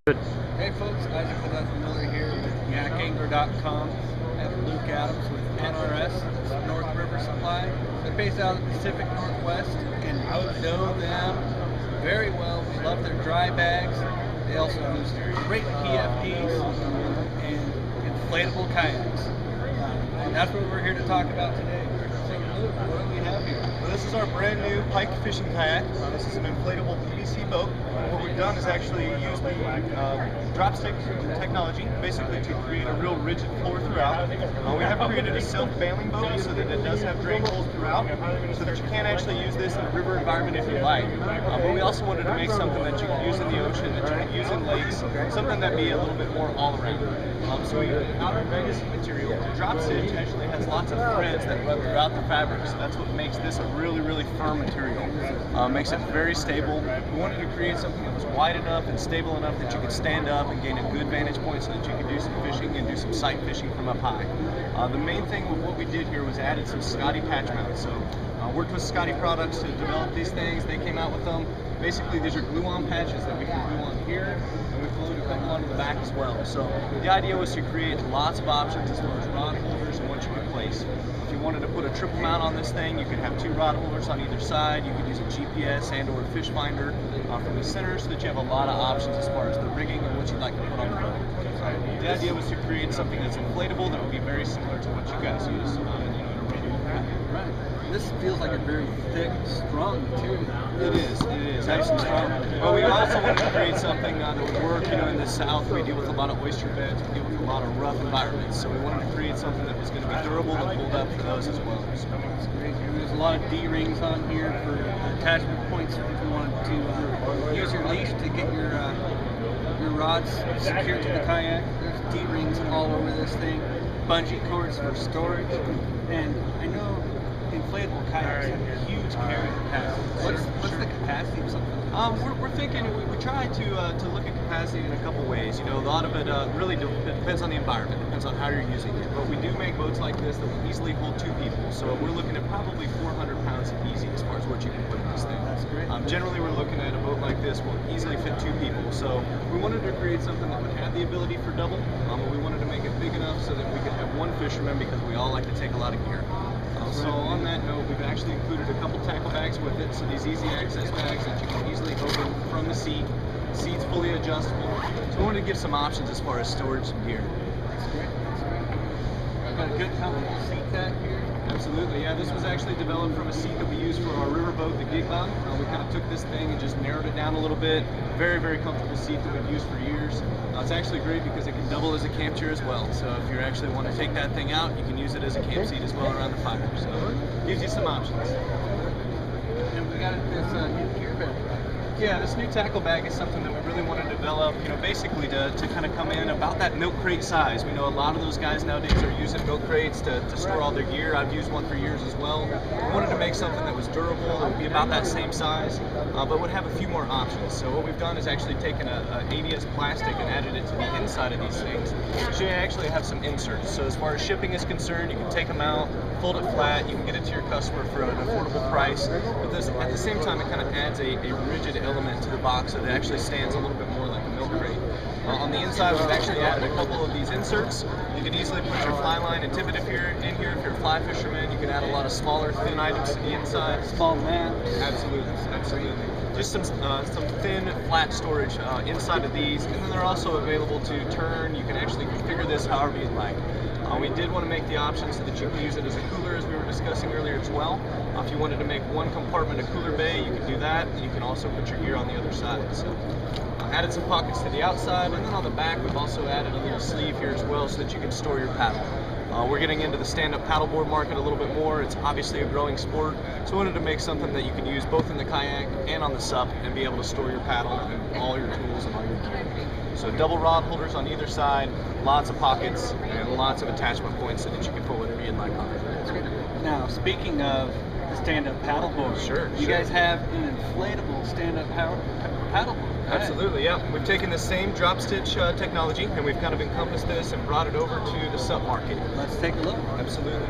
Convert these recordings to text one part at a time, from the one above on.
Hey folks, Isaac Miller here with yakangler.com and Luke Adams with NRS, North River Supply. They're based out of the Pacific Northwest and we know them very well. We love their dry bags. They also use great PFDs and inflatable kayaks. And that's what we're here to talk about today. So Luke, what do we have here? Well, this is our brand new pike fishing kayak. This is an inflatable PVC boat. What we've done is actually use the dropstick technology basically to create a real rigid floor throughout. We have created a silk bailing boat so that it does have drain holes throughout so that you can actually use this in a river environment if you like. But we also wanted to make something that you can use in the ocean, that you can use in lakes, something that be a little bit more all around. So our legacy material, the drop stitch actually has lots of threads that run throughout the fabric, so that's what makes this a really firm material. Makes it very stable. We wanted to create something that was wide enough and stable enough that you could stand up and gain a good vantage point so that you could do some fishing and do some sight fishing from up high. The main thing with what we did here was added some Scotty patch mounts. So worked with Scotty products to develop these things. They came out with them. Basically, these are glue-on patches that we can glue on here, and we glued a couple onto the back as well. So the idea was to create lots of options as far as rod holders and what you could place. If you wanted to put a triple mount on this thing, you could have 2 rod holders on either side. You could use a GPS and or a fish finder from the center so that you have a lot of options as far as the rigging and what you'd like to put on the boat. The idea was to create something that's inflatable that would be very similar to what you guys use in a radio kayak. Right. This feels like a very thick, strong material. It is, nice and strong. But we also wanted to create something that would work, in the South. We deal with a lot of oyster beds, we deal with a lot of rough environments, so we wanted to create something that was going to be durable and hold up for those as well. That's great. There's a lot of D-rings on here for attachment points if you wanted to use your leash to get your rods secured to the kayak. There's D-rings all over this thing. Bungee cords for storage, and I know inflatable kayaks have a huge carrying capacity. What's the capacity of something? We're thinking, we try to look at capacity in a couple ways. A lot of it really depends on the environment, depends on how you're using it. But we do make boats like this that will easily hold 2 people. So we're looking at probably 400 pounds easy as far as what you can put in this thing. That's great. Generally, we're looking at a boat like this will easily fit 2 people. So we wanted to create something that would have the ability for double, but we wanted to make it big enough so that we could have 1 fisherman because we all like to take a lot of gear. So on that note, we've actually included a couple tackle bags with it, so these easy access bags that you can easily open from the seat. The seat's fully adjustable. So we wanted to give some options as far as storage and gear. That's great. I've got a good comfortable seat back here. Absolutely, yeah. This was actually developed from a seat that we used for our riverboat, the Gig Bug. We kind of took this thing and just narrowed it down a little bit. Very comfortable seat that we've used for years. It's actually great because it can double as a camp chair as well. So if you actually want to take that thing out, you can use it as a camp seat as well around the fire. So it gives you some options. And we got this new gear bed. Yeah, this new tackle bag is something that we really want to develop, basically to kind of come in about that milk crate size. We know a lot of those guys nowadays are using milk crates to store all their gear. I've used one for years as well. We wanted to make something that was durable, that would be about that same size, but would have a few more options. So what we've done is actually taken a ABS plastic and added it to the inside of these things. So you actually have some inserts. So as far as shipping is concerned, you can take them out, fold it flat, you can get it to your customer for an affordable price. But at the same time, it kind of adds a rigid element to the box so it actually stands a little bit more like a milk crate. On the inside, we've actually added a couple of these inserts. You can easily put your fly line and tippet in here. If you're a fly fisherman, you can add a lot of smaller, thin items to the inside. Small maps. Absolutely. Just some thin, flat storage inside of these, and then they're also available to turn. You can actually configure this however you'd like. We did want to make the option so that you can use it as a cooler, as we were discussing earlier as well. If you wanted to make 1 compartment a cooler bay, you can do that, and you can also put your gear on the other side. So added some pockets to the outside, and then on the back we've also added a little sleeve here as well so that you can store your paddle. We're getting into the stand-up paddleboard market a little bit more. It's obviously a growing sport, so we wanted to make something that you can use both in the kayak and on the SUP and be able to store your paddle and all your tools and all your gear. So double rod holders on either side, lots of pockets, and lots of attachment points so that you can put whatever you'd like on it. Now, speaking of the stand-up paddleboard, you guys have an inflatable stand-up paddleboard. Absolutely, yeah. We've taken the same drop stitch technology and we've kind of encompassed this and brought it over to the SUP market. Let's take a look. Absolutely.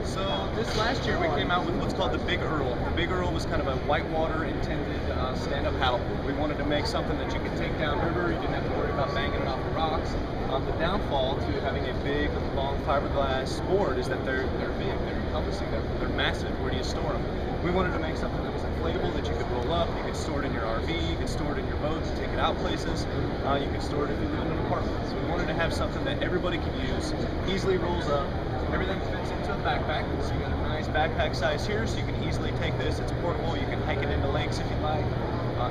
So this last year we came out with what's called the Big Earl. The Big Earl was kind of a whitewater intended stand-up paddleboard. We wanted to make something that you could take downriver. You didn't have to worry about banging it off the rocks. The downfall to having a big, long fiberglass board is that they're big, they're encompassing, they're massive. Where do you store them? We wanted to make something that was inflatable that you could roll up. You could store it in your RV, you could store it in your boat and take it out places. You could store it if you live in an apartment. So we wanted to have something that everybody could use, easily rolls up. Everything fits into a backpack, so you got a nice backpack size here, so you can easily take this. It's portable. You can hike it into lakes if you like.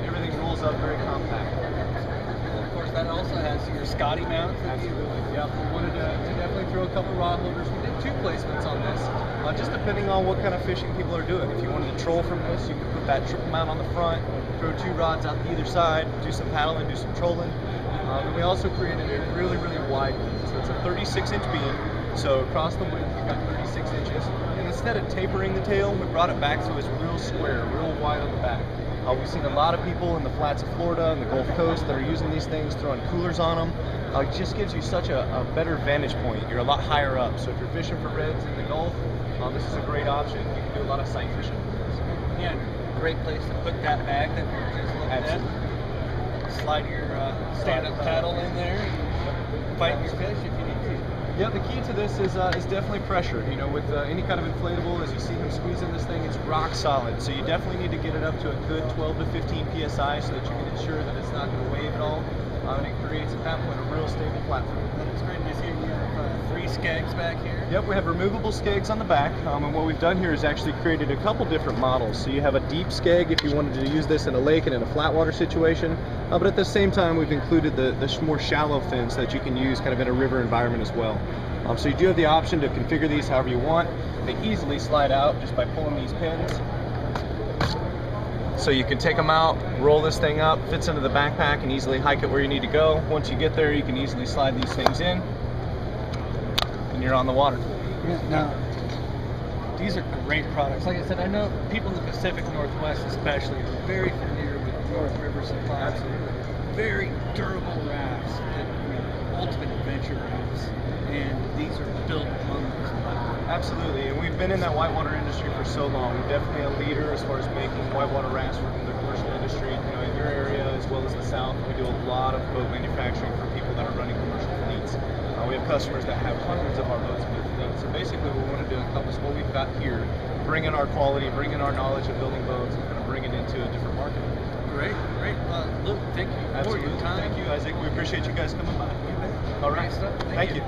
Everything rolls up very compact. And of course, that also has your Scotty mount. Absolutely. Yeah, we wanted to definitely throw a couple rod holders. We did 2 placements on this, just depending on what kind of fishing people are doing. If you wanted to troll from this, you could put that triple mount on the front, throw 2 rods out either side, do some paddling, do some trolling. And we also created a really, really wide beam. So it's a 36-inch beam. So across the width, you've got 36 inches. And instead of tapering the tail, we brought it back so it's real square, real wide on the back. We've seen a lot of people in the flats of Florida and the Gulf Coast that are using these things, throwing coolers on them. It just gives you such a better vantage point. You're a lot higher up. So if you're fishing for reds in the Gulf, this is a great option. You can do a lot of sight fishing. Yeah, great place to put that bag that we were just looking at. Slide your stand-up paddle in there, fight your fish if you need to. Yeah, the key to this is definitely pressure. You know, with any kind of inflatable, as you see him squeezing this thing, it's rock solid. So you definitely need to get it up to a good 12 to 15 psi so that you can ensure that it's not going to wave at all. And it creates at that point a real stable platform. That's great. I see you have 3 skegs back here. Yep, we have removable skegs on the back, and what we've done here is actually created a couple different models. So you have a deep skeg if you wanted to use this in a lake and in a flat water situation, but at the same time we've included the more shallow fins that you can use kind of in a river environment as well. So you do have the option to configure these however you want. They easily slide out just by pulling these pins. So you can take them out, roll this thing up, fits into the backpack, and easily hike it where you need to go. Once you get there, you can easily slide these things in, and you're on the water. Yeah, now, these are great products. Like I said, I know people in the Pacific Northwest especially are very familiar with North River Supply. Absolutely. Very durable rafts, ultimate adventure rafts, and these are built on those platforms. Absolutely, and we've been in that whitewater industry for so long. We're definitely a leader as far as making whitewater rafts for the commercial industry. You know, in your area as well as the South, we do a lot of boat manufacturing for people that are running commercial fleets. We have customers that have hundreds of our boats in their fleet. So basically, we want to do encompass what we've got here, bring in our quality, bring in our knowledge of building boats, and kind of bring it into a different market. Great, great. Luke, thank you Absolutely. for your time. Thank you, Isaac. We appreciate you guys coming by. All right. Nice stuff. Thank you.